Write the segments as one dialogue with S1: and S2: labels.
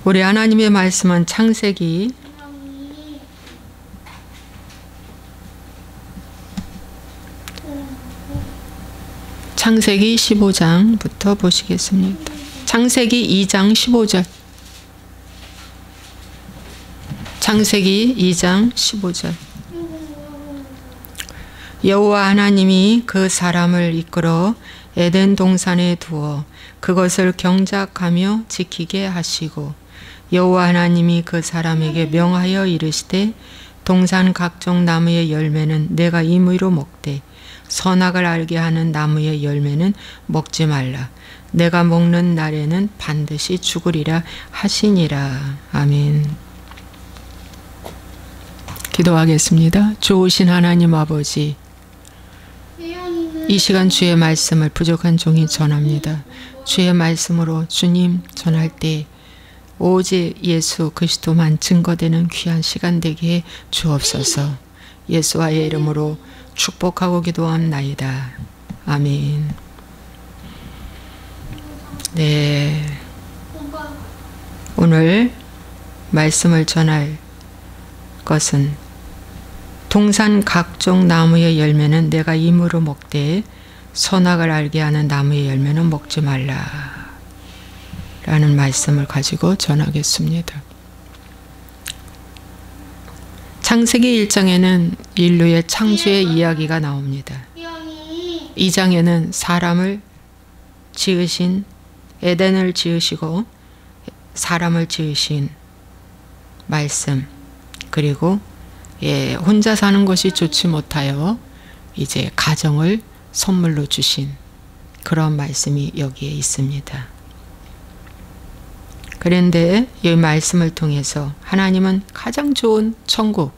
S1: 우리 하나님의 말씀은 창세기 15장부터 보시겠습니다. 창세기 2장 15절. 창세기 2장 15절. 여호와 하나님이 그 사람을 이끌어 에덴 동산에 두어 그것을 경작하며 지키게 하시고 여호와 하나님이 그 사람에게 명하여 이르시되 동산 각종 나무의 열매는 내가 임의로 먹되 선악을 알게 하는 나무의 열매는 먹지 말라. 내가 먹는 날에는 반드시 죽으리라 하시니라. 아멘. 기도하겠습니다. 좋으신 하나님 아버지, 이 시간 주의 말씀을 부족한 종이 전합니다. 주의 말씀으로 주님 전할 때 오직 예수 그리스도만 증거되는 귀한 시간 되게 해 주옵소서. 예수와의 이름으로 축복하고 기도합나이다. 아멘. 네, 오늘 말씀을 전할 것은 동산 각종 나무의 열매는 내가 임으로 먹되 선악을 알게 하는 나무의 열매는 먹지 말라 라는 말씀을 가지고 전하겠습니다. 창세기 1장에는 인류의 창조의 이야기가 나옵니다. 2장에는 사람을 지으신, 에덴을 지으시고 사람을 지으신 말씀, 그리고 혼자 사는 것이 좋지 못하여 이제 가정을 선물로 주신 그런 말씀이 여기에 있습니다. 그런데 이 말씀을 통해서 하나님은 가장 좋은 천국,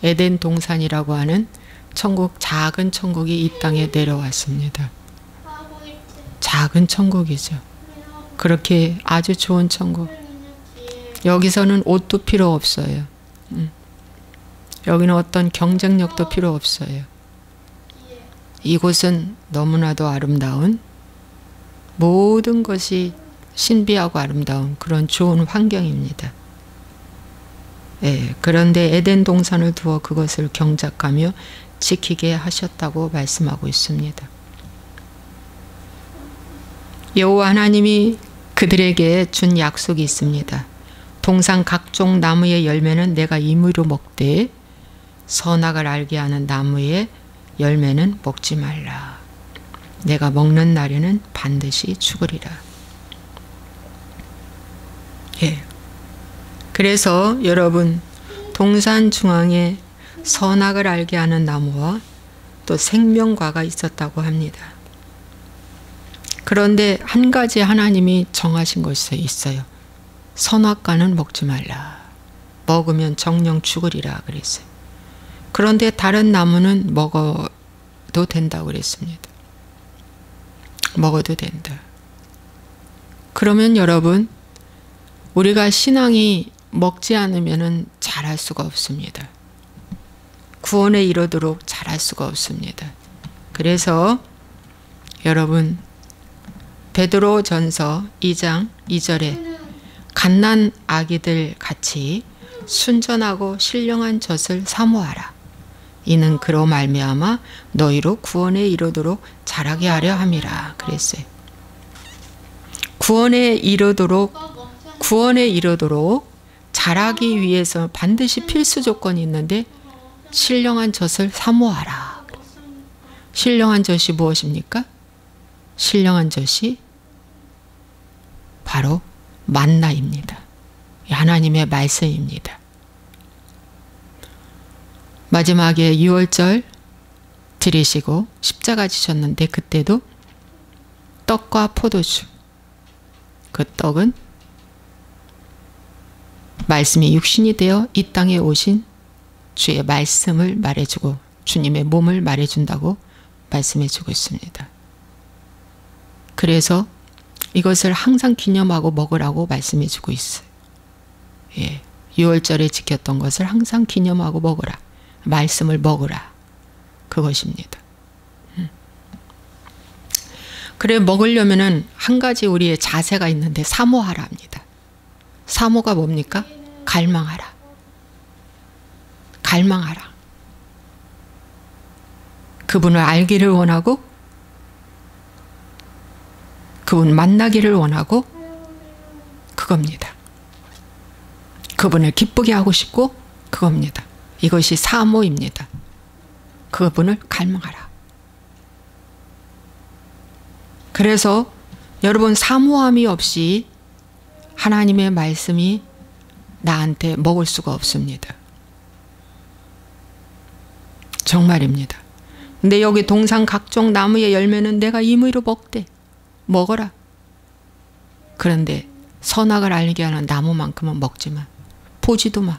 S1: 에덴 동산이라고 하는 천국, 작은 천국이 이 땅에 내려왔습니다. 작은 천국이죠. 그렇게 아주 좋은 천국. 여기서는 옷도 필요 없어요. 여기는 어떤 경쟁력도 필요 없어요. 이곳은 너무나도 아름다운, 모든 것이 신비하고 아름다운 그런 좋은 환경입니다. 그런데 에덴 동산을 두어 그것을 경작하며 지키게 하셨다고 말씀하고 있습니다. 여호와 하나님이 그들에게 준 약속이 있습니다. 동산 각종 나무의 열매는 내가 임의로 먹되 선악을 알게 하는 나무의 열매는 먹지 말라. 내가 먹는 날에는 반드시 죽으리라. 그래서 여러분, 동산 중앙에 선악을 알게 하는 나무와 또 생명과가 있었다고 합니다. 그런데 한 가지 하나님이 정하신 것이 있어요. 선악과는 먹지 말라. 먹으면 정령 죽으리라 그랬어요. 그런데 다른 나무는 먹어도 된다고 그랬습니다. 먹어도 된다. 그러면 여러분, 우리가 신앙이 먹지 않으면 잘할 수가 없습니다. 구원에 이르도록 잘할 수가 없습니다. 그래서 여러분, 베드로전서 2장 2절에 갓난 아기들 같이 순전하고 신령한 젖을 사모하라. 이는 그로 말미암아 너희로 구원에 이르도록 자라게 하려 함이라 그랬어요. 구원에 이르도록 자라기 위해서 반드시 필수 조건이 있는데 신령한 젖을 사모하라. 신령한 젖이 무엇입니까? 신령한 젖이 바로 만나입니다. 하나님의 말씀입니다. 마지막에 6월절 드리시고 십자가 지셨는데 그때도 떡과 포도주, 그 떡은 말씀이 육신이 되어 이 땅에 오신 주의 말씀을 말해주고 주님의 몸을 말해준다고 말씀해주고 있습니다. 그래서 이것을 항상 기념하고 먹으라고 말씀해주고 있어요. 6월절에 지켰던 것을 항상 기념하고 먹으라. 말씀을 먹으라. 그것입니다. 그래, 먹으려면은 한 가지 우리의 자세가 있는데 사모하라 합니다. 사모가 뭡니까? 갈망하라. 갈망하라. 그분을 알기를 원하고 그분 만나기를 원하고 그겁니다. 그분을 기쁘게 하고 싶고 그겁니다. 이것이 사모입니다. 그분을 갈망하라. 그래서 여러분 사모함이 없이 하나님의 말씀이 나한테 먹을 수가 없습니다. 정말입니다. 근데 여기 동산 각종 나무의 열매는 내가 임의로 먹되 먹어라. 그런데 선악을 알게 하는 나무만큼은 먹지 마. 보지도 마.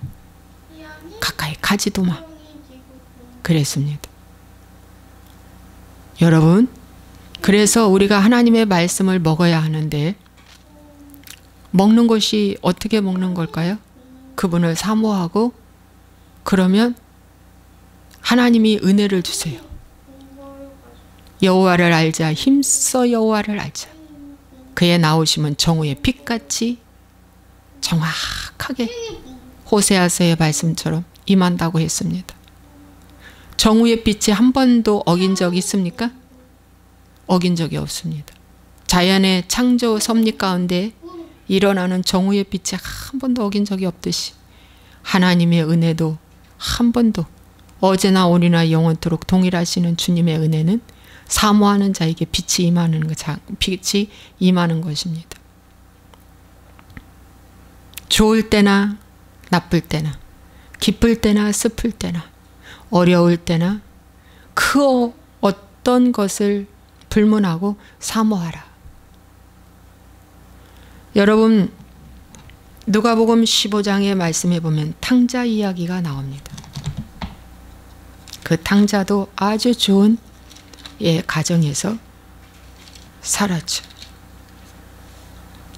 S1: 가까이 가지도 마. 그랬습니다. 여러분, 그래서 우리가 하나님의 말씀을 먹어야 하는데 먹는 것이 어떻게 먹는 걸까요? 그분을 사모하고 그러면 하나님이 은혜를 주세요. 여호와를 알자. 힘써 여호와를 알자. 그의 나오심은 정오의 빛같이 정확하게 호세아서의 말씀처럼 임한다고 했습니다. 정오의 빛이 한 번도 어긴 적이 있습니까? 어긴 적이 없습니다. 자연의 창조 섭리 가운데 일어나는 정오의 빛이 한 번도 어긴 적이 없듯이 하나님의 은혜도 한 번도 어제나 오늘이나 영원토록 동일하시는 주님의 은혜는 사모하는 자에게 빛이 임하는 것입니다. 좋을 때나 나쁠 때나 기쁠 때나 슬플 때나 어려울 때나 그 어떤 것을 불문하고 사모하라. 여러분 누가복음 15장의 말씀에 보면 탕자 이야기가 나옵니다. 그 탕자도 아주 좋은 가정에서 살았죠.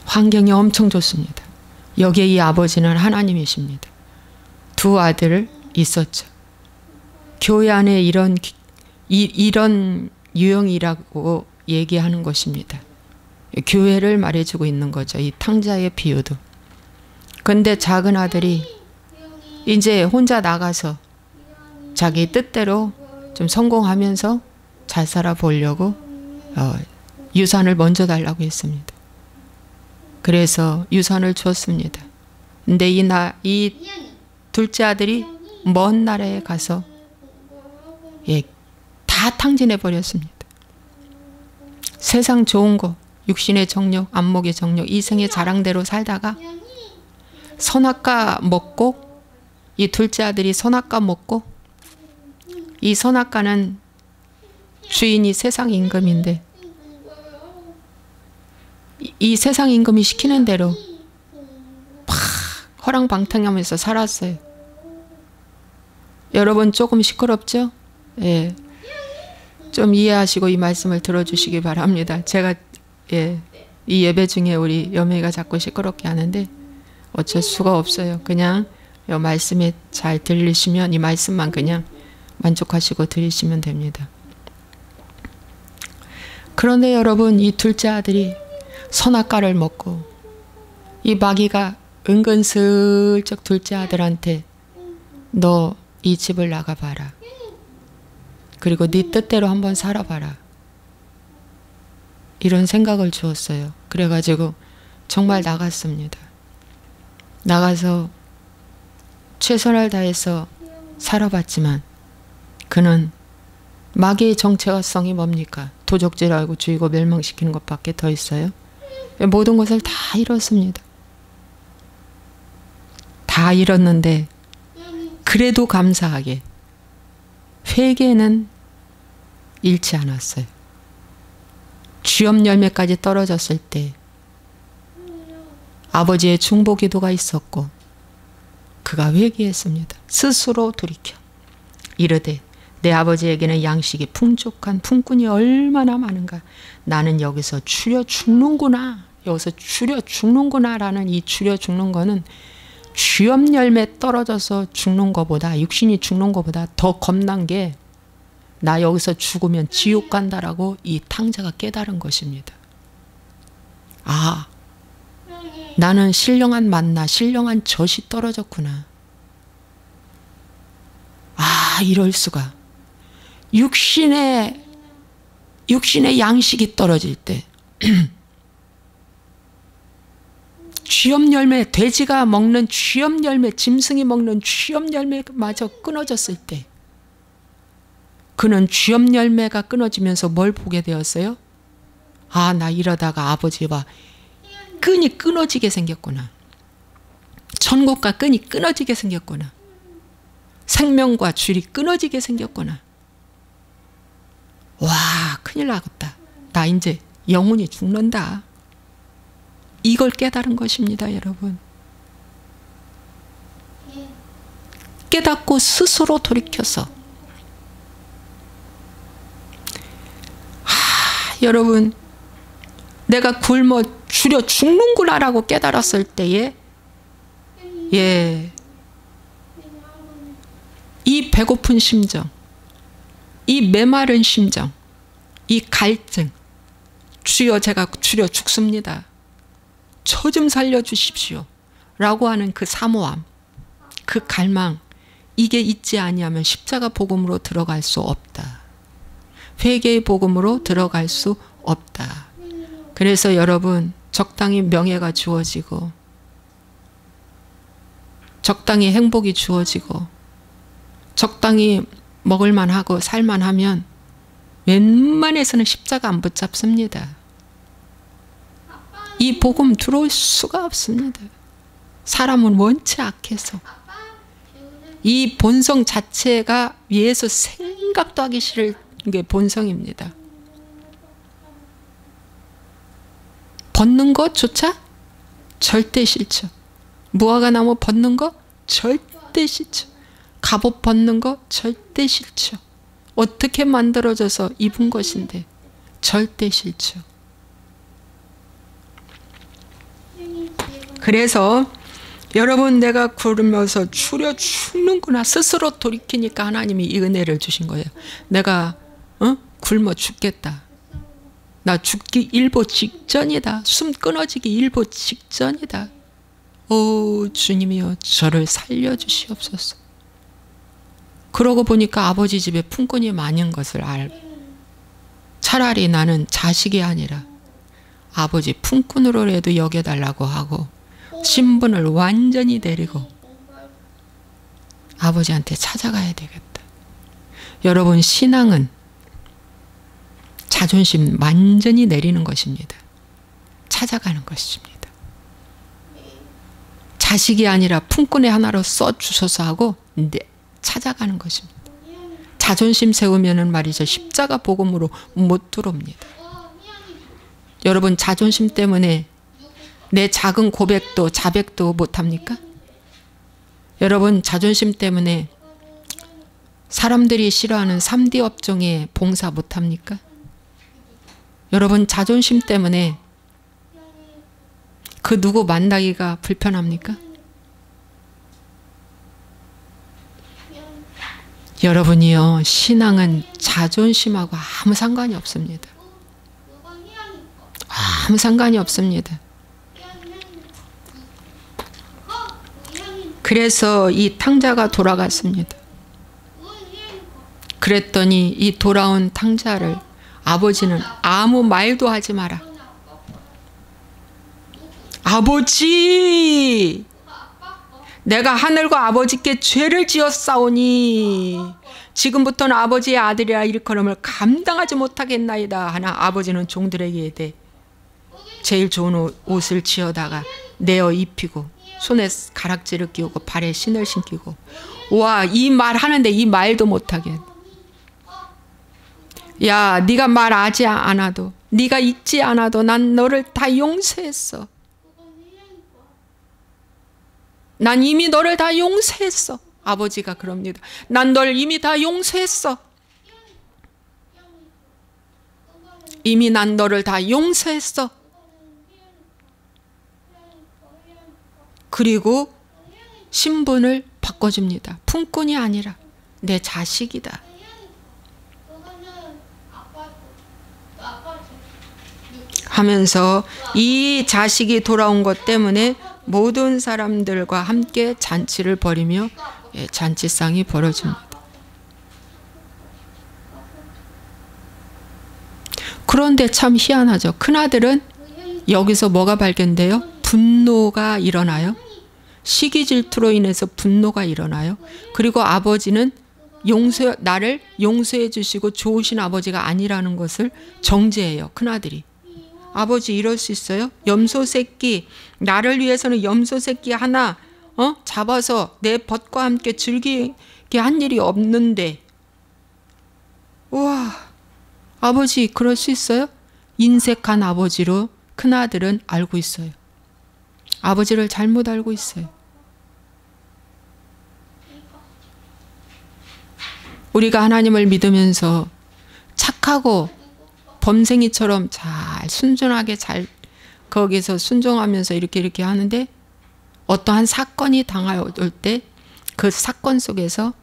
S1: 환경이 엄청 좋습니다. 여기에 이 아버지는 하나님이십니다. 두 아들을 있었죠. 교회 안에 이런 유형이라고 얘기하는 것입니다. 교회를 말해주고 있는 거죠. 이 탕자의 비유도. 근데 작은 아들이 이제 혼자 나가서 자기 뜻대로 좀 성공하면서 잘 살아보려고 유산을 먼저 달라고 했습니다. 그래서 유산을 줬습니다. 근데 이 둘째 아들이 먼 나라에 가서 다 탕진해 버렸습니다. 세상 좋은 거, 육신의 정욕, 안목의 정욕, 이생의 자랑대로 살다가 선악과 먹고 이 둘째 아들이 선악과 먹고 이 선악과는 주인이 세상 임금인데 이 세상 임금이 시키는 대로 막 허랑방탕하면서 살았어요. 여러분 조금 시끄럽죠? 예, 좀 이해하시고 이 말씀을 들어주시기 바랍니다. 제가 이 예배 중에 우리 여매가 자꾸 시끄럽게 하는데 어쩔 수가 없어요. 그냥 이 말씀에 잘 들리시면 이 말씀만 그냥 만족하시고 들으시면 됩니다. 그런데 여러분 이 둘째 아들이 선악과를 먹고 이 마귀가 은근슬쩍 둘째 아들한테 너 이 집을 나가봐라. 그리고 네 뜻대로 한번 살아봐라. 이런 생각을 주었어요. 그래가지고 정말 나갔습니다. 나가서 최선을 다해서 살아봤지만 그는 마귀의 정체성이 뭡니까? 도적질하고 죽이고 멸망시키는 것밖에 더 있어요. 모든 것을 다 잃었습니다. 다 잃었는데 그래도 감사하게 회개는 잃지 않았어요. 쥐업 열매까지 떨어졌을 때 아버지의 중보기도가 있었고 그가 회개했습니다. 스스로 돌이켜 이르되 내 아버지에게는 양식이 풍족한 품꾼이 얼마나 많은가. 나는 여기서 추려 죽는구나. 여기서 추려 죽는구나 라는 이 추려 죽는 거는 쥐업 열매 떨어져서 죽는 것보다 육신이 죽는 것보다 더 겁난 게 나 여기서 죽으면 지옥 간다라고 이 탕자가 깨달은 것입니다. 아, 나는 신령한 만나, 신령한 젖이 떨어졌구나. 아, 이럴 수가. 육신의 양식이 떨어질 때 쥐염 열매, 돼지가 먹는 쥐염 열매, 짐승이 먹는 쥐염 열매마저 끊어졌을 때 그는 쥐염 열매가 끊어지면서 뭘 보게 되었어요? 아, 나 이러다가 아버지와 끈이 끊어지게 생겼구나. 천국과 끈이 끊어지게 생겼구나. 생명과 줄이 끊어지게 생겼구나. 와, 큰일 나겠다. 나 이제 영혼이 죽는다. 이걸 깨달은 것입니다, 여러분. 깨닫고 스스로 돌이켜서 여러분, 내가 굶어 줄여 죽는구나 라고 깨달았을 때에 이 배고픈 심정, 이 메마른 심정, 이 갈증, 주여 제가 줄여 죽습니다. 저 좀 살려주십시오 라고 하는 그 사모함, 그 갈망, 이게 있지 아니하면 십자가 복음으로 들어갈 수 없다. 회개의 복음으로 들어갈 수 없다. 그래서 여러분, 적당히 명예가 주어지고 적당히 행복이 주어지고 적당히 먹을만하고 살만하면 웬만해서는 십자가 안 붙잡습니다. 이 복음 들어올 수가 없습니다. 사람은 원체 악해서 이 본성 자체가 위에서 생각도 하기 싫은 게 본성입니다. 벗는 것조차 절대 싫죠. 무화과나무 벗는 거 절대 싫죠. 갑옷 벗는 거 절대 싫죠. 어떻게 만들어져서 입은 것인데 절대 싫죠. 그래서 여러분, 내가 굶으면서 줄여 죽는구나 스스로 돌이키니까 하나님이 이 은혜를 주신 거예요. 내가 굶어 죽겠다. 나 죽기 일보 직전이다. 숨 끊어지기 일보 직전이다. 오, 주님이여 저를 살려주시옵소서. 그러고 보니까 아버지 집에 품꾼이 많은 것을 알고 차라리 나는 자식이 아니라 아버지 품꾼으로라도 여겨달라고 하고 신분을 완전히 내리고 아버지한테 찾아가야 되겠다. 여러분, 신앙은 자존심 완전히 내리는 것입니다. 찾아가는 것입니다. 자식이 아니라 품꾼의 하나로 써주소서 하고 찾아가는 것입니다. 자존심 세우면은 말이죠, 십자가 복음으로 못 들어옵니다. 여러분, 자존심 때문에 내 작은 고백도 자백도 못합니까? 여러분, 자존심 때문에 사람들이 싫어하는 3D 업종에 봉사 못합니까? 여러분, 자존심 때문에 그 누구 만나기가 불편합니까? 여러분이요, 신앙은 자존심하고 아무 상관이 없습니다. 아무 상관이 없습니다. 그래서 이 탕자가 돌아갔습니다. 그랬더니 이 돌아온 탕자를 아버지는 아무 말도 하지 마라. 아버지, 내가 하늘과 아버지께 죄를 지었사오니 지금부터는 아버지의 아들이라 일컬음을 감당하지 못하겠나이다 하나 아버지는 종들에게 이르되 제일 좋은 옷을 지어다가 내어 입히고 손에 가락지를 끼우고 발에 신을 신기고, 와, 이 말 하는데 이 말도 못하게. 야, 네가 말하지 않아도, 네가 읽지 않아도 난 너를 다 용서했어. 난 이미 너를 다 용서했어. 아버지가 그럽니다. 난 널 이미 다 용서했어. 이미 난 너를 다 용서했어. 그리고 신분을 바꿔줍니다. 품꾼이 아니라 내 자식이다. 하면서 이 자식이 돌아온 것 때문에 모든 사람들과 함께 잔치를 벌이며 잔치상이 벌어집니다. 그런데 참 희한하죠. 큰아들은 여기서 뭐가 발견돼요? 분노가 일어나요. 시기 질투로 인해서 분노가 일어나요. 그리고 아버지는 나를 용서해 주시고 좋으신 아버지가 아니라는 것을 정죄해요. 큰아들이. 아버지 이럴 수 있어요? 염소 새끼, 나를 위해서는 염소 새끼 하나 잡아서 내 벗과 함께 즐기게 한 일이 없는데. 우와, 아버지 그럴 수 있어요? 인색한 아버지로 큰아들은 알고 있어요. 아버지를 잘못 알고 있어요. 우리가 하나님을 믿으면서 착하고 범생이처럼 잘 순전하게 잘 거기서 순종하면서 이렇게 하는데 어떠한 사건이 당할 때 그 사건 속에서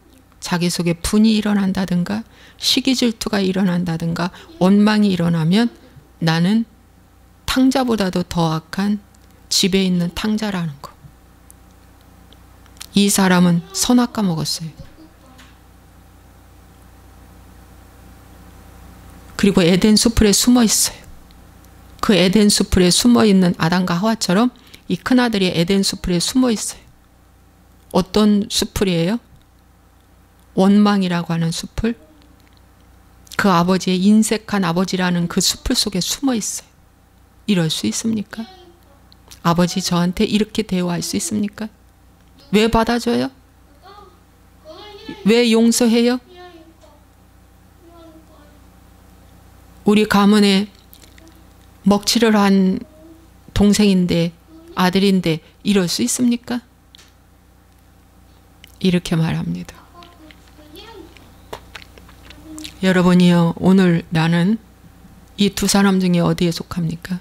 S1: 자기 속에 분이 일어난다든가 시기질투가 일어난다든가 원망이 일어나면 나는 탕자보다도 더 악한 집에 있는 탕자라는 거. 이 사람은 선악과 먹었어요. 그리고 에덴 수풀에 숨어 있어요. 그 에덴 수풀에 숨어 있는 아담과 하와처럼 이 큰아들이 에덴 수풀에 숨어 있어요. 어떤 수풀이에요? 원망이라고 하는 수풀. 그 아버지의 인색한 아버지라는 그 수풀 속에 숨어 있어요. 이럴 수 있습니까? 아버지 저한테 이렇게 대화할 수 있습니까? 왜 받아줘요? 왜 용서해요? 우리 가문에 먹칠을 한 동생인데 아들인데 이럴 수 있습니까? 이렇게 말합니다. 여러분이요, 오늘 나는 이 두 사람 중에 어디에 속합니까?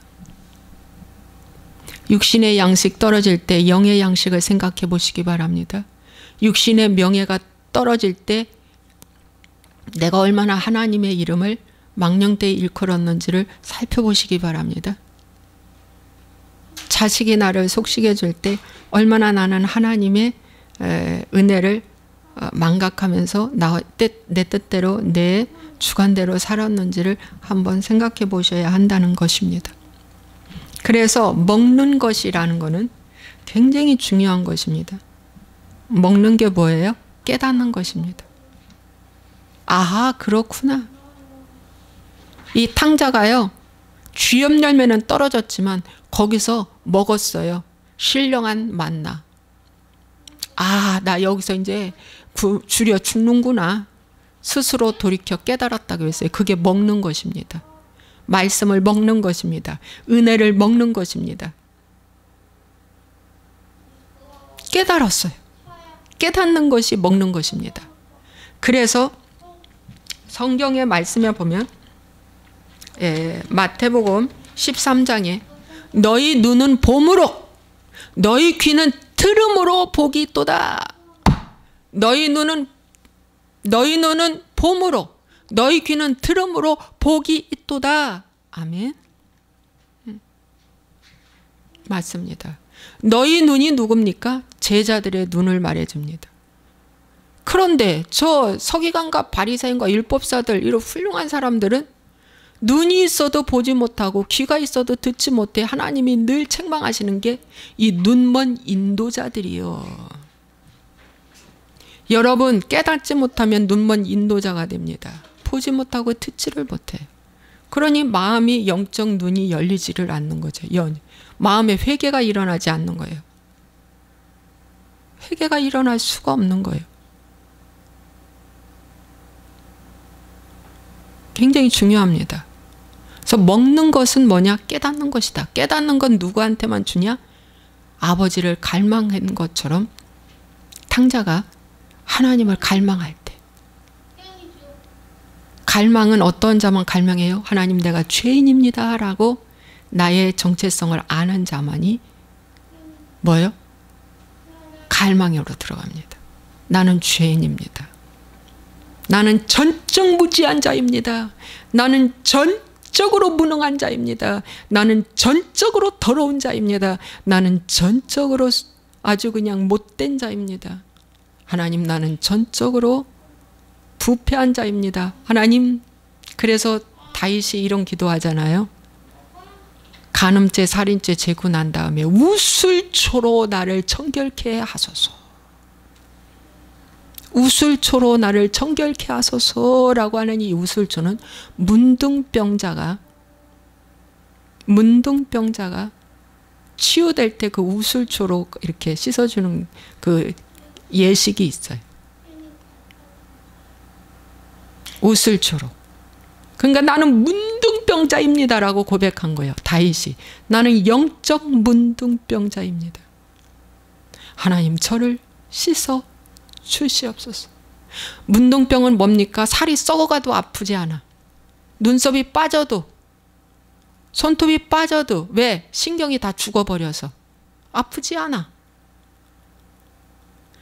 S1: 육신의 양식 떨어질 때 영의 양식을 생각해 보시기 바랍니다. 육신의 명예가 떨어질 때 내가 얼마나 하나님의 이름을 망령되이 일컬었는지를 살펴보시기 바랍니다. 자식이 나를 속시게 줄 때 얼마나 나는 하나님의 은혜를 망각하면서 내 뜻대로 내 주관대로 살았는지를 한번 생각해 보셔야 한다는 것입니다. 그래서 먹는 것이라는 것은 굉장히 중요한 것입니다. 먹는 게 뭐예요? 깨닫는 것입니다. 아하, 그렇구나. 이 탕자가요, 쥐염 열매는 떨어졌지만 거기서 먹었어요. 신령한 만나. 아, 나 여기서 이제 줄여 죽는구나. 스스로 돌이켜 깨달았다고 했어요. 그게 먹는 것입니다. 말씀을 먹는 것입니다. 은혜를 먹는 것입니다. 깨달았어요. 깨닫는 것이 먹는 것입니다. 그래서 성경의 말씀에 보면 마태복음 13장에 너희 눈은 봄으로 너희 귀는 들음으로 복이 있도다. 너희 눈은 봄으로 너희 귀는 들음으로 복이 있도다. 아멘. 맞습니다. 너희 눈이 누굽니까? 제자들의 눈을 말해줍니다. 그런데 저 서기관과 바리새인과 율법사들 이런 훌륭한 사람들은 눈이 있어도 보지 못하고 귀가 있어도 듣지 못해 하나님이 늘 책망하시는 게 이 눈먼 인도자들이요. 여러분 깨닫지 못하면 눈먼 인도자가 됩니다. 보지 못하고 듣지를 못해. 그러니 마음이 영적 눈이 열리지를 않는 거죠. 마음에 회개가 일어나지 않는 거예요. 회개가 일어날 수가 없는 거예요. 굉장히 중요합니다. 그래서 먹는 것은 뭐냐? 깨닫는 것이다. 깨닫는 건 누구한테만 주냐? 아버지를 갈망한 것처럼 탕자가 하나님을 갈망할 때. 갈망은 어떤 자만 갈망해요? 하나님 내가 죄인입니다 라고 나의 정체성을 아는 자만이 뭐예요? 갈망으로 들어갑니다. 나는 죄인입니다. 나는 전적무지한 자입니다. 나는 전적 전적으로 무능한 자입니다. 나는 전적으로 더러운 자입니다. 나는 전적으로 아주 그냥 못된 자입니다. 하나님, 나는 전적으로 부패한 자입니다. 하나님, 그래서 다윗이 이런 기도하잖아요. 간음죄, 살인죄 제고 난 다음에 우슬초로 나를 정결케 하소서. 우슬초로 나를 정결케 하소서라고 하는 이 우슬초는 문둥병자가 치유될 때 그 우슬초로 이렇게 씻어주는 그 예식이 있어요. 우슬초로. 그러니까 나는 문둥병자입니다라고 고백한 거예요. 다윗이. 나는 영적 문둥병자입니다. 하나님, 저를 씻어 주시옵소서. 문둥병은 뭡니까? 살이 썩어가도 아프지 않아. 눈썹이 빠져도, 손톱이 빠져도, 왜? 신경이 다 죽어버려서 아프지 않아.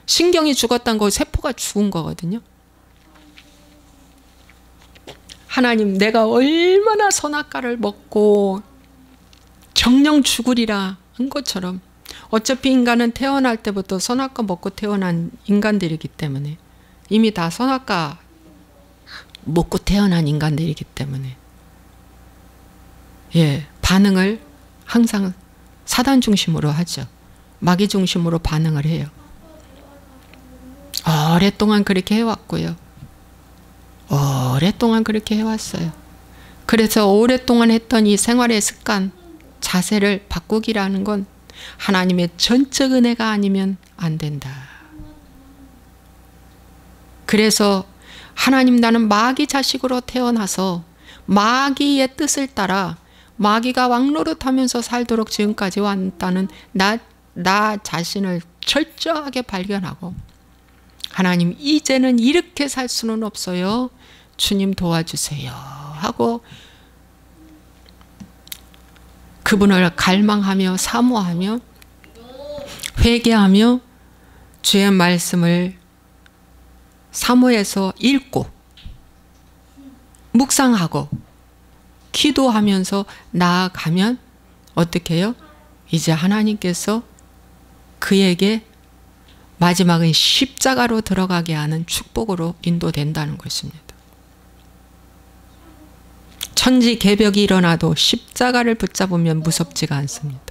S1: 신경이 죽었다는 거 세포가 죽은 거거든요. 하나님, 내가 얼마나 선악과를 먹고 정령 죽으리라 한 것처럼, 어차피 인간은 태어날 때부터 선악과 먹고 태어난 인간들이기 때문에, 이미 다 선악과 먹고 태어난 인간들이기 때문에, 예, 반응을 항상 사단 중심으로 하죠. 마귀 중심으로 반응을 해요. 오랫동안 그렇게 해왔고요. 오랫동안 그렇게 해왔어요. 그래서 오랫동안 했던 이 생활의 습관, 자세를 바꾸기라는 건 하나님의 전적 은혜가 아니면 안 된다. 그래서 하나님, 나는 마귀 자식으로 태어나서 마귀의 뜻을 따라 마귀가 왕노릇하면서 살도록 지금까지 왔다는 나 자신을 철저하게 발견하고, 하나님, 이제는 이렇게 살 수는 없어요. 주님 도와주세요 하고 그분을 갈망하며 사모하며 회개하며 주의 말씀을 사모해서 읽고 묵상하고 기도하면서 나아가면 어떻게 해요? 이제 하나님께서 그에게 마지막은 십자가로 들어가게 하는 축복으로 인도된다는 것입니다. 천지개벽이 일어나도 십자가를 붙잡으면 무섭지가 않습니다.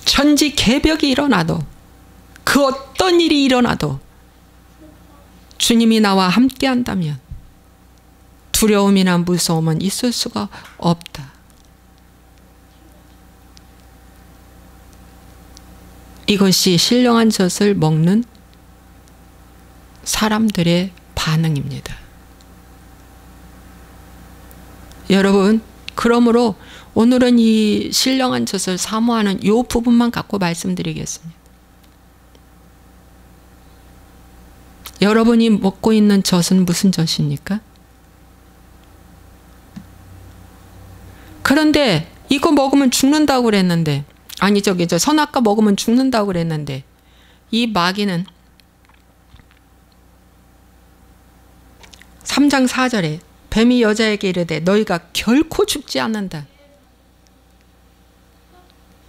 S1: 천지개벽이 일어나도, 그 어떤 일이 일어나도 주님이 나와 함께 한다면 두려움이나 무서움은 있을 수가 없다. 이것이 신령한 젖을 먹는 사람들의 반응입니다. 여러분, 그러므로 오늘은 이 신령한 젖을 사모하는 이 부분만 갖고 말씀드리겠습니다. 여러분이 먹고 있는 젖은 무슨 젖입니까? 그런데 이거 먹으면 죽는다고 그랬는데, 아니 저 선악과 먹으면 죽는다고 그랬는데, 이 마귀는 3장 4절에 뱀이 여자에게 이르되 너희가 결코 죽지 않는다.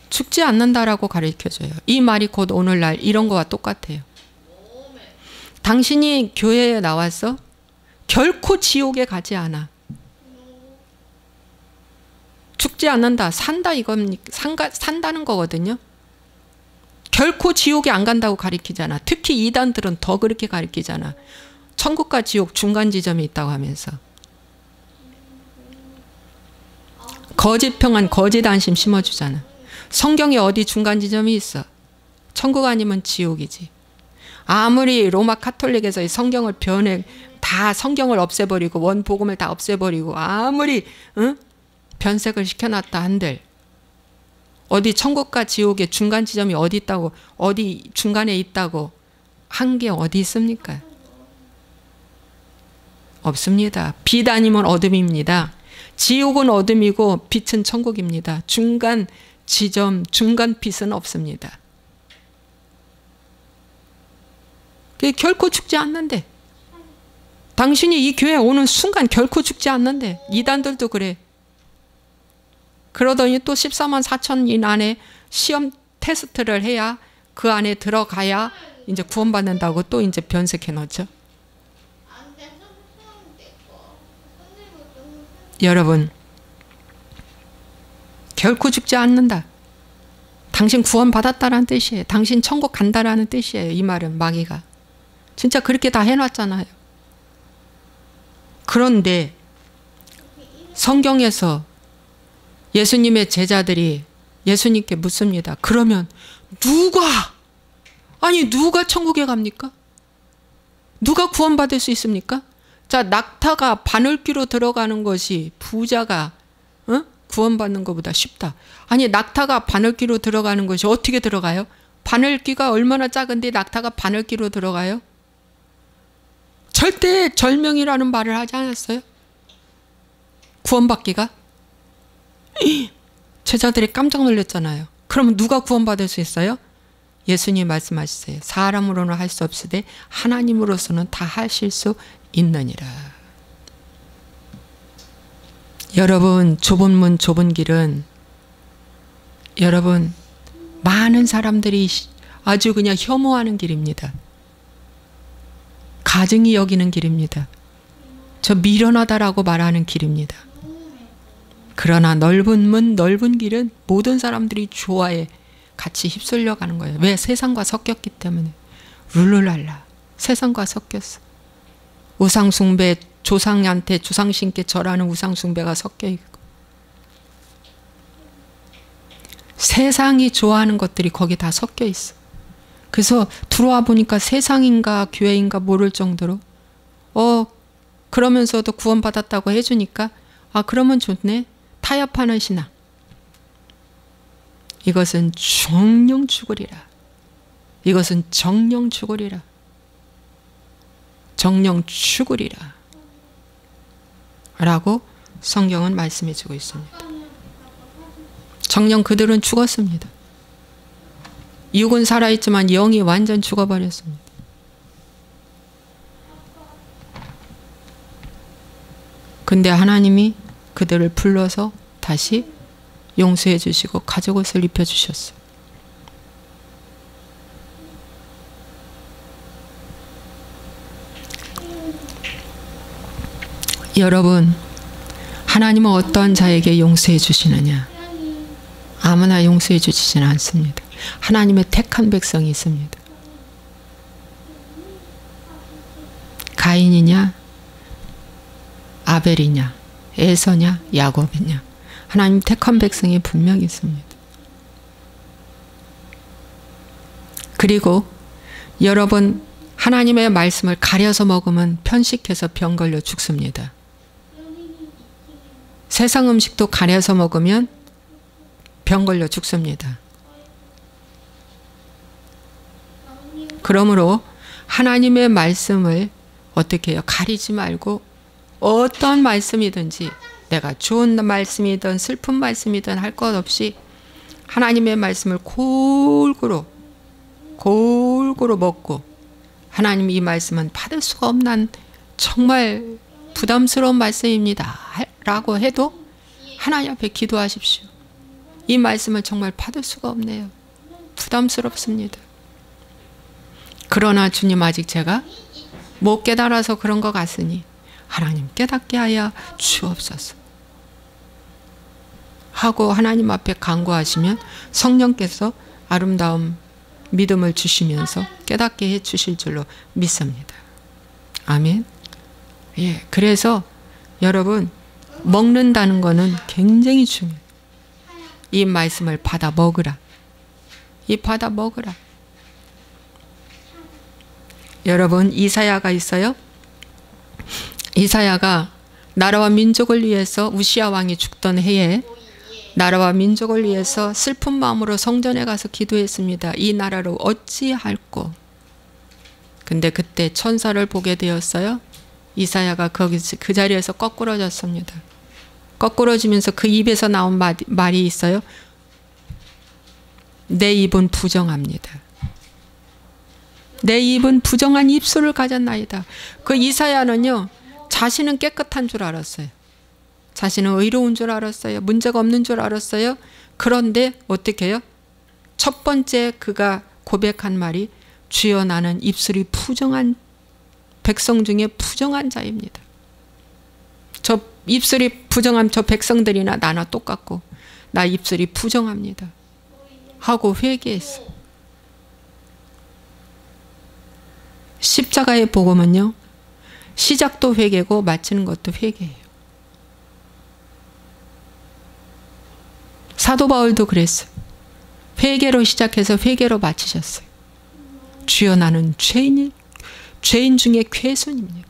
S1: 죽지 않는다라고 가르쳐줘요. 이 말이 곧 오늘날 이런 거와 똑같아요. 당신이 교회에 나와서 결코 지옥에 가지 않아. 죽지 않는다. 산다 이겁니까? 산다는 거거든요. 결코 지옥에 안 간다고 가르치잖아. 특히 이단들은 더 그렇게 가르치잖아. 천국과 지옥 중간 지점이 있다고 하면서. 거짓 평안, 거짓 안심 심어주잖아. 성경에 어디 중간 지점이 있어? 천국 아니면 지옥이지. 아무리 로마 카톨릭에서 성경을 다 성경을 없애버리고 원복음을 다 없애버리고 아무리 변색을 시켜놨다 한들 어디 천국과 지옥의 중간 지점이 어디 있다고, 어디 중간에 있다고 한 게 어디 있습니까? 없습니다. 빛 아니면 어둠입니다. 지옥은 어둠이고 빛은 천국입니다. 중간 지점, 중간 빛은 없습니다. 결코 죽지 않는데 당신이 이 교회에 오는 순간 결코 죽지 않는데. 이단들도 그래. 그러더니 또 14만 4천인 안에 시험 테스트를 해야 그 안에 들어가야 이제 구원받는다고 또 이제 변색해 놓죠. 여러분, 결코 죽지 않는다. 당신 구원받았다라는 뜻이에요. 당신 천국 간다라는 뜻이에요. 이 말은 마귀가. 진짜 그렇게 다 해놨잖아요. 그런데 성경에서 예수님의 제자들이 예수님께 묻습니다. 그러면 누가 천국에 갑니까? 누가 구원받을 수 있습니까? 자, 낙타가 바늘귀로 들어가는 것이 부자가 구원받는 것보다 쉽다. 아니, 낙타가 바늘귀로 들어가는 것이 어떻게 들어가요? 바늘귀가 얼마나 작은데 낙타가 바늘귀로 들어가요? 절대 절명이라는 말을 하지 않았어요? 구원받기가? 제자들이 깜짝 놀랐잖아요. 그러면 누가 구원받을 수 있어요? 예수님 말씀하시세요. 사람으로는 할 수 없으되 하나님으로서는 다 하실 수 있느니라. 여러분, 좁은 문 좁은 길은 여러분 많은 사람들이 아주 그냥 혐오하는 길입니다. 가증히 여기는 길입니다. 저 미련하다라고 말하는 길입니다. 그러나 넓은 문 넓은 길은 모든 사람들이 좋아해 같이 휩쓸려 가는 거예요. 왜? 세상과 섞였기 때문에. 룰루랄라. 세상과 섞였어. 우상숭배, 조상한테 조상신께 절하는 우상숭배가 섞여 있고, 세상이 좋아하는 것들이 거기 다 섞여 있어. 그래서 들어와 보니까 세상인가 교회인가 모를 정도로 그러면서도 구원받았다고 해주니까 그러면 좋네. 타협하는 신앙. 이것은 정령 죽으리라. 이것은 정령 죽으리라. 정령 죽으리라 라고 성경은 말씀해 주고 있습니다. 정령 그들은 죽었습니다. 육은 살아있지만 영이 완전 죽어버렸습니다. 근데 하나님이 그들을 불러서 다시 용서해 주시고 가죽옷을 입혀 주셨어요. 여러분, 하나님은 어떠한 자에게 용서해 주시느냐? 아무나 용서해 주시지는 않습니다. 하나님의 택한 백성이 있습니다. 가인이냐, 아벨이냐, 에서냐, 야곱이냐. 하나님 택한 백성이 분명히 있습니다. 그리고 여러분, 하나님의 말씀을 가려서 먹으면 편식해서 병 걸려 죽습니다. 세상 음식도 가려서 먹으면 병 걸려 죽습니다. 그러므로 하나님의 말씀을 어떻게 해요? 가리지 말고 어떤 말씀이든지, 내가 좋은 말씀이든 슬픈 말씀이든 할 것 없이 하나님의 말씀을 골고루 먹고, 하나님 이 말씀은 받을 수가 없는 정말 부담스러운 말씀입니다 라고 해도 하나님 앞에 기도하십시오. 이 말씀을 정말 받을 수가 없네요. 부담스럽습니다. 그러나 주님, 아직 제가 못 깨달아서 그런 것 같으니 하나님 깨닫게 하여 주옵소서 하고 하나님 앞에 간구하시면 성령께서 아름다운 믿음을 주시면서 깨닫게 해 주실 줄로 믿습니다. 아멘. 예, 그래서 여러분, 먹는다는 거는 굉장히 중요해요. 이 말씀을 받아 먹으라. 받아 먹으라. 여러분, 이사야가 있어요. 이사야가 나라와 민족을 위해서, 우시야 왕이 죽던 해에 나라와 민족을 위해서 슬픈 마음으로 성전에 가서 기도했습니다. 이 나라를 어찌할꼬. 근데 그때 천사를 보게 되었어요. 이사야가 그 자리에서 거꾸러졌습니다. 거꾸러지면서 그 입에서 나온 말이 있어요. 내 입은 부정합니다. 내 입은 부정한 입술을 가졌나이다. 그 이사야는요, 자신은 깨끗한 줄 알았어요. 자신은 의로운 줄 알았어요. 문제가 없는 줄 알았어요. 그런데 어떻게 해요? 첫 번째 그가 고백한 말이 주여 나는 입술이 부정한 백성 중에 부정한 자입니다. 저 입술이 부정한 저 백성들이나 나나 똑같고 나 입술이 부정합니다. 하고 회개했어. 십자가의 복음은요, 시작도 회개고 마치는 것도 회개예요. 사도 바울도 그랬어요. 회개로 시작해서 회개로 마치셨어요. 주여 나는 죄인 중에 괴순입니다.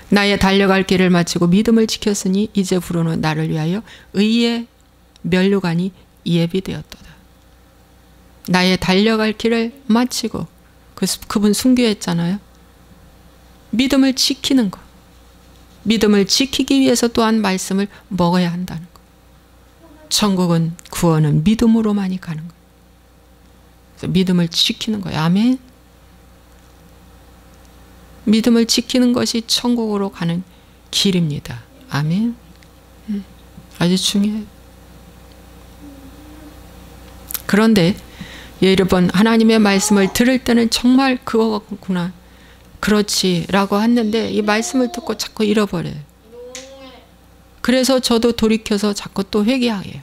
S1: 나의 달려갈 길을 마치고 믿음을 지켰으니 이제부로는 나를 위하여 의의 면류관이 예비되었도다. 나의 달려갈 길을 마치고 그분 순교했잖아요. 믿음을 지키는 것. 믿음을 지키기 위해서 또한 말씀을 먹어야 한다는 것. 천국은 구원은 믿음으로만이 가는 거예요. 그래서 믿음을 지키는 거예요. 아멘. 믿음을 지키는 것이 천국으로 가는 길입니다. 아멘. 아주 중요해요. 그런데 여러분, 하나님의 말씀을 들을 때는 정말 그거구나, 그렇지 라고 했는데 이 말씀을 듣고 자꾸 잃어버려요. 그래서 저도 돌이켜서 자꾸 또 회개해요.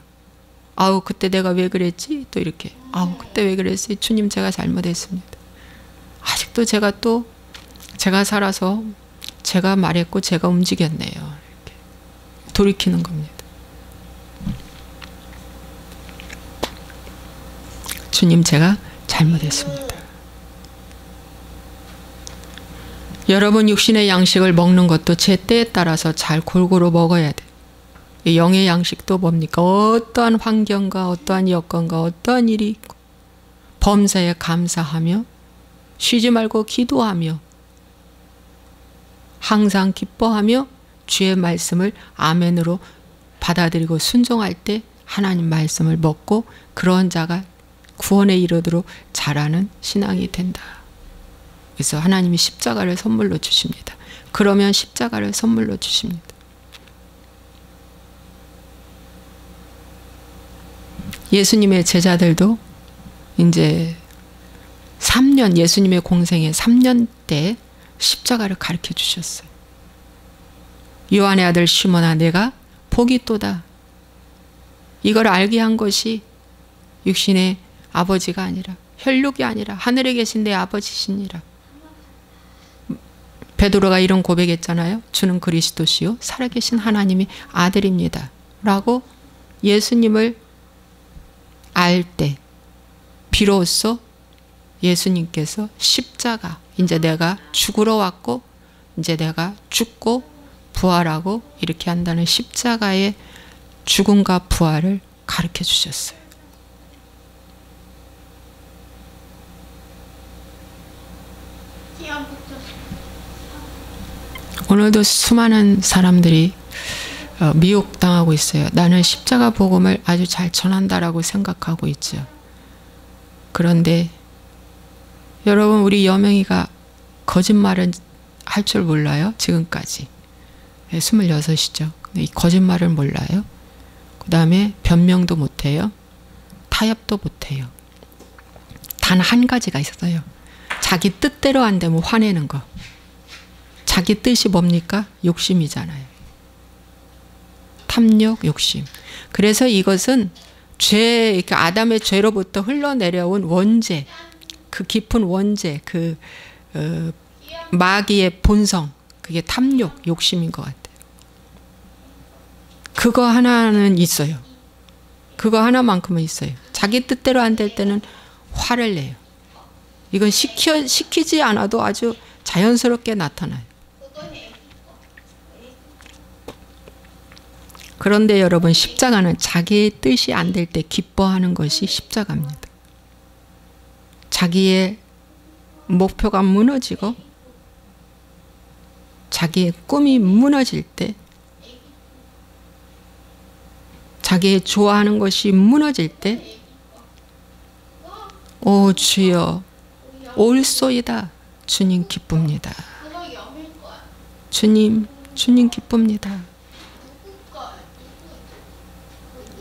S1: 아우 그때 내가 왜 그랬지? 또 이렇게 아우 그때 왜 그랬어요? 주님 제가 잘못했습니다. 아직도 제가 살아서 제가 말했고 제가 움직였네요. 이렇게 돌이키는 겁니다. 주님 제가 잘못했습니다. 여러분 육신의 양식을 먹는 것도 제 때에 따라서 잘 골고루 먹어야 돼요. 영의 양식도 뭡니까? 어떠한 환경과 어떠한 여건과 어떠한 일이 있고 범사에 감사하며 쉬지 말고 기도하며 항상 기뻐하며 주의 말씀을 아멘으로 받아들이고 순종할 때 하나님 말씀을 먹고 그런 자가 구원에 이르도록 자라는 신앙이 된다. 그래서 하나님이 십자가를 선물로 주십니다. 그러면 십자가를 선물로 주십니다. 예수님의 제자들도 이제 3년, 예수님의 공생애 3년 때 십자가를 가르쳐 주셨어요. 요한의 아들 시몬아 내가 복이 또다. 이걸 알게 한 것이 육신의 아버지가 아니라 혈육이 아니라 하늘에 계신 내 아버지시니라. 베드로가 이런 고백했잖아요. 주는 그리스도시요 살아계신 하나님의 아들입니다. 라고 예수님을 알 때 비로소 예수님께서 십자가, 이제 내가 죽으러 왔고 이제 내가 죽고 부활하고 이렇게 한다는 십자가의 죽음과 부활을 가르쳐 주셨어요. 오늘도 수많은 사람들이 미혹당하고 있어요. 나는 십자가 복음을 아주 잘 전한다라고 생각하고 있죠. 그런데 여러분 우리 여명이가 거짓말은 할 줄 몰라요. 지금까지 26이죠. 이 거짓말을 몰라요. 그 다음에 변명도 못해요. 타협도 못해요. 단 한 가지가 있어요. 자기 뜻대로 안 되면 화내는 거. 자기 뜻이 뭡니까? 욕심이잖아요. 탐욕, 욕심. 그래서 이것은 죄, 아담의 죄로부터 흘러내려온 원죄, 그 깊은 원죄, 그 마귀의 본성, 그게 탐욕, 욕심인 것 같아요. 그거 하나는 있어요. 그거 하나만큼은 있어요. 자기 뜻대로 안 될 때는 화를 내요. 이건 시키지 않아도 아주 자연스럽게 나타나요. 그런데 여러분 십자가는 자기의 뜻이 안 될 때 기뻐하는 것이 십자가입니다. 자기의 목표가 무너지고 자기의 꿈이 무너질 때 자기의 좋아하는 것이 무너질 때 오 주여 올소이다. 주님 기쁩니다. 주님 기쁩니다.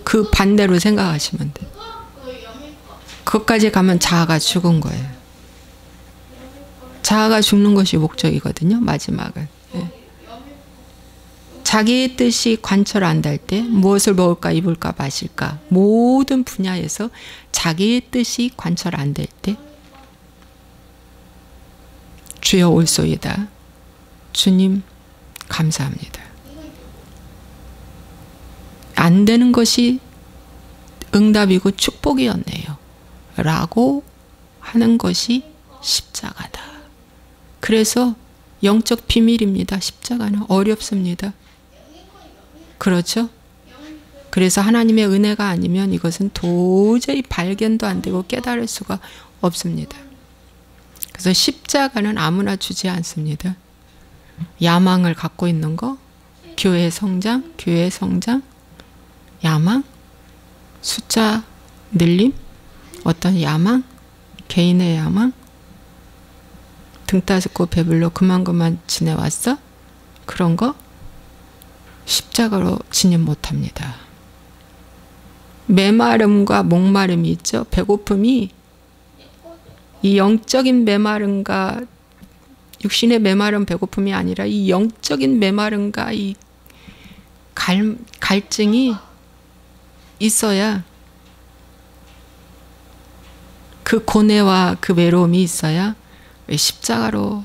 S1: 그 반대로 생각하시면 돼요. 그것까지 가면 자아가 죽은 거예요. 자아가 죽는 것이 목적이거든요. 마지막은. 예. 자기의 뜻이 관철 안 될 때 무엇을 먹을까 입을까 마실까 모든 분야에서 자기의 뜻이 관철 안 될 때 주여 올소이다. 주님 감사합니다. 안 되는 것이 응답이고 축복이었네요. 라고 하는 것이 십자가다. 그래서 영적 비밀입니다. 십자가는 어렵습니다. 그렇죠? 그래서 하나님의 은혜가 아니면 이것은 도저히 발견도 안 되고 깨달을 수가 없습니다. 그래서 십자가는 아무나 주지 않습니다. 야망을 갖고 있는 거, 교회 성장, 야망, 숫자 늘림, 어떤 야망, 개인의 야망, 등 따스고 배불러 그만 지내왔어? 그런 거 십자가로 진입 못합니다. 메마름과 목마름이 있죠. 배고픔이 이 영적인 메마름과 육신의 메마름 배고픔이 아니라 이 영적인 메마름과 이 갈증이 있어야 그 고뇌와 그 외로움이 있어야 십자가로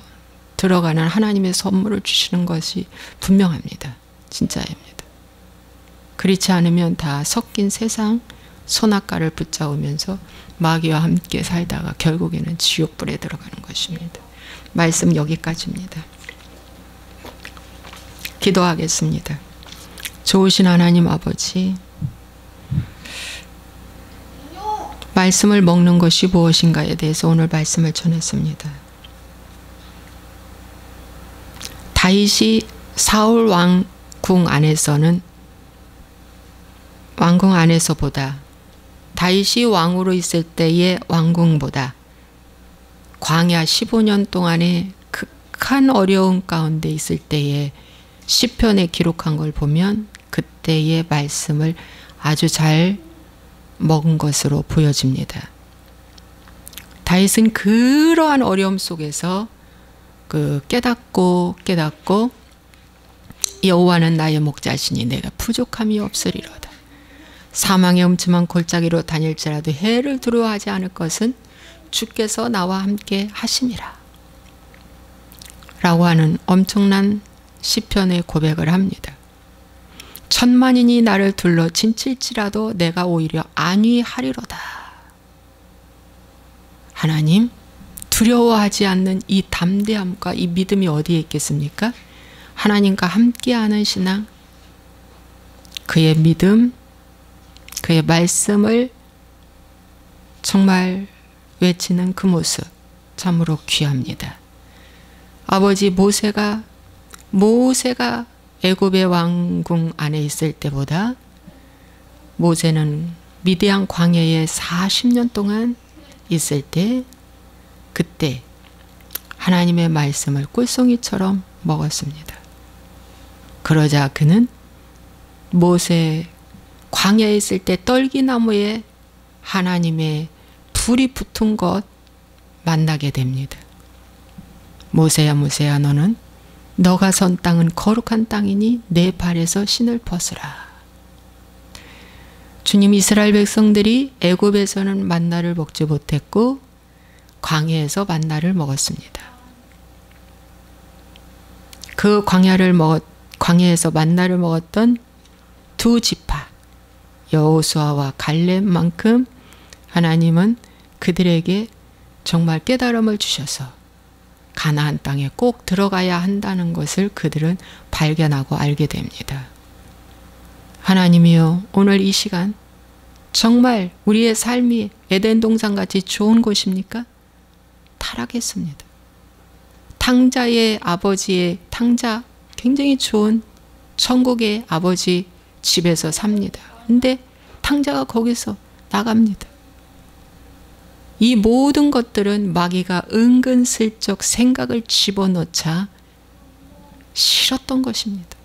S1: 들어가는 하나님의 선물을 주시는 것이 분명합니다. 진짜입니다. 그렇지 않으면 다 섞인 세상 선악과를 붙잡으면서 마귀와 함께 살다가 결국에는 지옥불에 들어가는 것입니다. 말씀 여기까지입니다. 기도하겠습니다. 좋으신 하나님 아버지, 말씀을 먹는 것이 무엇인가에 대해서 오늘 말씀을 전했습니다. 다윗이 사울 왕궁 안에서보다 다윗이 왕으로 있을 때의 왕궁보다 광야 15년 동안의 극한 어려움 가운데 있을 때에 시편에 기록한 걸 보면 그때의 말씀을 아주 잘 먹은 것으로 보여집니다. 다윗은 그러한 어려움 속에서 깨닫고 여호와는 나의 목자시니 내가 부족함이 없으리로다. 사망의 음침한 골짜기로 다닐지라도 해를 두려워하지 않을 것은 주께서 나와 함께 하심이라. 라고 하는 엄청난 시편의 고백을 합니다. 천만인이 나를 둘러 진칠지라도 내가 오히려 안위하리로다. 하나님, 두려워하지 않는 이 담대함과 이 믿음이 어디에 있겠습니까? 하나님과 함께하는 신앙, 그의 믿음, 그의 말씀을 정말 외치는 그 모습 참으로 귀합니다. 아버지 모세가 애굽의 왕궁 안에 있을 때보다 모세는 미디안 광야에 40년 동안 있을 때 그때 하나님의 말씀을 꿀송이처럼 먹었습니다. 그러자 그는 모세 광야에 있을 때 떨기나무에 하나님의 불이 붙은 것 만나게 됩니다. 모세야 모세야 너는 너가 선 땅은 거룩한 땅이니 내 발에서 신을 벗으라. 주님, 이스라엘 백성들이 애굽에서는 만나를 먹지 못했고 광야에서 만나를 먹었습니다. 그 광야에서 만나를 먹었던 두 지파 여호수아와 갈렙만큼 하나님은 그들에게 정말 깨달음을 주셔서 가나안 땅에 꼭 들어가야 한다는 것을 그들은 발견하고 알게 됩니다. 하나님이여, 오늘 이 시간 정말 우리의 삶이 에덴 동산같이 좋은 곳입니까? 타락했습니다. 탕자의 아버지의 탕자, 굉장히 좋은 천국의 아버지 집에서 삽니다. 근데 탕자가 거기서 나갑니다. 이 모든 것들은 마귀가 은근슬쩍 생각을 집어넣자 싫었던 것입니다.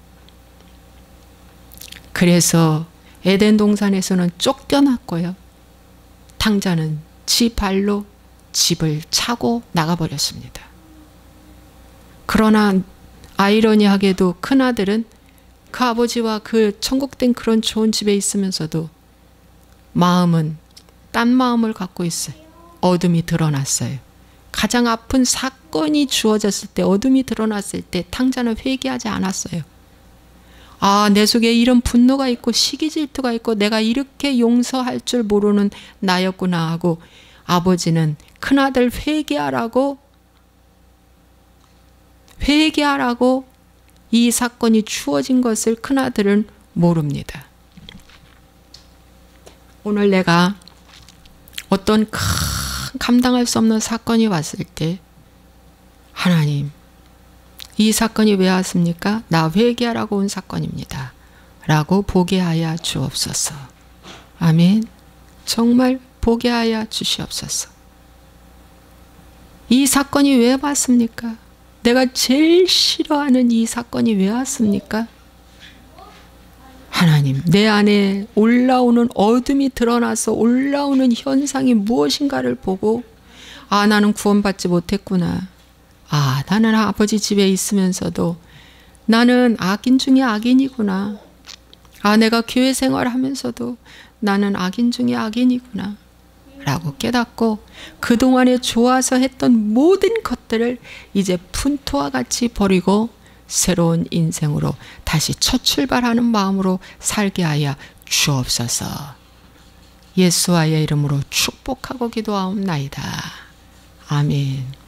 S1: 그래서 에덴 동산에서는 쫓겨났고요. 탕자는 지 발로 집을 차고 나가버렸습니다. 그러나 아이러니하게도 큰아들은 그 아버지와 그 천국된 그런 좋은 집에 있으면서도 마음은 딴 마음을 갖고 있어요. 어둠이 드러났어요. 가장 아픈 사건이 주어졌을 때, 어둠이 드러났을 때 탕자는 회개하지 않았어요. 아, 내 속에 이런 분노가 있고 시기 질투가 있고 내가 이렇게 용서할 줄 모르는 나였구나 하고 아버지는 큰아들 회개하라고 이 사건이 주어진 것을 큰아들은 모릅니다. 오늘 내가 어떤 큰 감당할 수 없는 사건이 왔을 때 하나님, 이 사건이 왜 왔습니까? 나 회개하라고 온 사건입니다. 라고 보게 하여 주옵소서. 아멘. 정말 보게 하여 주시옵소서. 이 사건이 왜 왔습니까? 내가 제일 싫어하는 이 사건이 왜 왔습니까? 하나님, 내 안에 올라오는 어둠이 드러나서 올라오는 현상이 무엇인가를 보고 아, 나는 구원받지 못했구나. 아, 나는 아버지 집에 있으면서도 나는 악인 중에 악인이구나. 아, 내가 교회 생활하면서도 나는 악인 중에 악인이구나. 라고 깨닫고 그동안에 좋아서 했던 모든 것들을 이제 푼토와 같이 버리고 새로운 인생으로 다시 첫 출발하는 마음으로 살게 하여 주옵소서. 예수와의 이름으로 축복하고 기도하옵나이다. 아멘.